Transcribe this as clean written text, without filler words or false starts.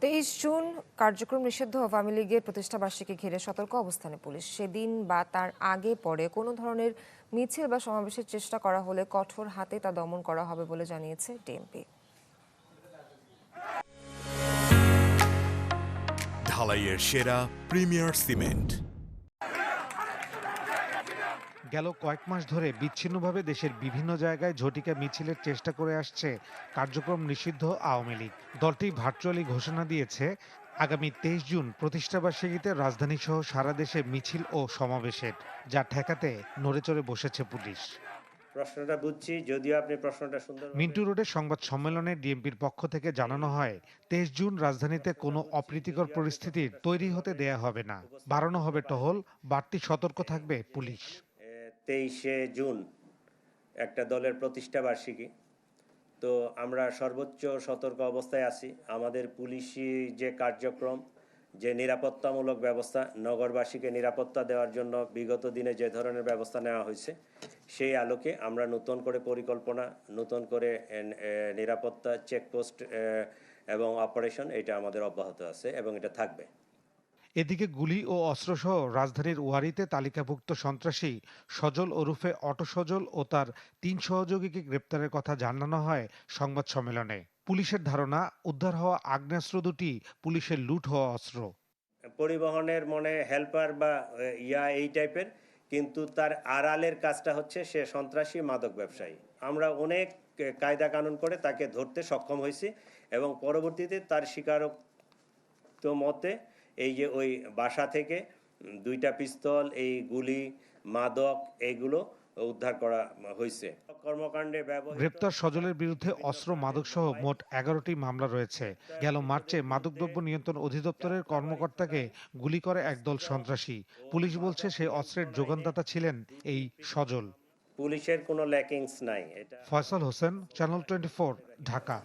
23 June কার্যক্রম নিষিদ্ধ আওয়ামী লীগের প্রতিষ্ঠাবার্ষিকী ঘিরে সতর্ক অবস্থানে পুলিশ। সেদিন বা তার আগে পরে কোনো ধরনের মিছিল বা সমাবেশের চেষ্টা করা হলে কঠোর হাতে তা দমন করা হবে বলে জানিয়েছে ডিএমপি। ঢালাইয়ের সেরা প্রিমিয়ার সিমেন্ট। গেল কয়েক মাস ধরে বিচ্ছিন্নভাবে দেশের বিভিন্ন জায়গায় ঝটিকা মিছিলের চেষ্টা করে আসছে কার্যক্রম নিষিদ্ধ আওয়ামী লীগ। দলটি ভার্চুয়ালি ঘোষণা দিয়েছে আগামী 23 জুন প্রতিষ্ঠাবার্ষিকীতে রাজধানী সহ সারা দেশে মিছিল ও সমাবেশের, যা ঠেকাতে নড়েচড়ে বসেছে পুলিশ। প্রশ্নটা বুঝছি, যদিও আপনি প্রশ্নটা সুন্দর। মিন্টু রোডের সংবাদ সম্মেলনে ডিএমপির পক্ষ থেকে জানানো হয়, 23 জুন রাজধানীতে কোনো অপ্রীতিকর পরিস্থিতির তৈরি হতে দেয়া হবে না, বাড়ানো হবে টহল, বাড়তি সতর্ক থাকবে পুলিশ। 23শে জুন একটা দলের প্রতিষ্ঠা বার্ষিকী, তো আমরা সর্বোচ্চ সতর্ক অবস্থায় আছি। আমাদের পুলিশি যে কার্যক্রম, যে নিরাপত্তামূলক ব্যবস্থা, নগরবাসীকে নিরাপত্তা দেওয়ার জন্য বিগত দিনে যে ধরনের ব্যবস্থা নেওয়া হয়েছে, সেই আলোকে আমরা নতুন করে পরিকল্পনা, নতুন করে নিরাপত্তা চেকপোস্ট এবং অপারেশন, এটা আমাদের অব্যাহত আছে এবং এটা থাকবে। এদিকে গুলি ও অস্ত্রসহ রাজধানীর ওয়ারিতে তালিকাভুক্ত সন্ত্রাসী সজল ওরফে অটো সজল ও তার 3 সহযোগীকে গ্রেপ্তারের কথা জানানো হয় সংবাদ সম্মেলনে। পুলিশের ধারণা, উদ্ধার হওয়া আগ্নেয়াস্ত্র দুটি পুলিশের লুট হওয়া অস্ত্র। পরিবহনের মনে হেল্পার বা এই টাইপের, কিন্তু তার আড়ালের কাজটা হচ্ছে সে সন্ত্রাসী মাদক ব্যবসায়ী। আমরা অনেক কায়দা কানুন করে তাকে ধরতে সক্ষম হয়েছি এবং পরবর্তীতে তার স্বীকারোক্ত মতে এই যে ওই বাসা থেকে 2টা পিস্তল, এই গুলি, মাদক, এইগুলো উদ্ধার করা হয়েছে। কর্মকাণ্ডে গ্রেপ্তার সজলের বিরুদ্ধে অস্ত্র, মাদক সহ মোট 11টি মামলা রয়েছে। গেল মার্চে মাদকদ্রব্য নিয়ন্ত্রণ অধিদপ্তরের কর্মকর্তাকে গুলি করে একদল সন্ত্রাসী। পুলিশ বলছে সেই অস্ত্রের যোগানদাতা ছিলেন এই সজল। পুলিশের কোনো ল্যাকিংস নাই। ফয়সাল হোসেন, চ্যানেল 24, ঢাকা।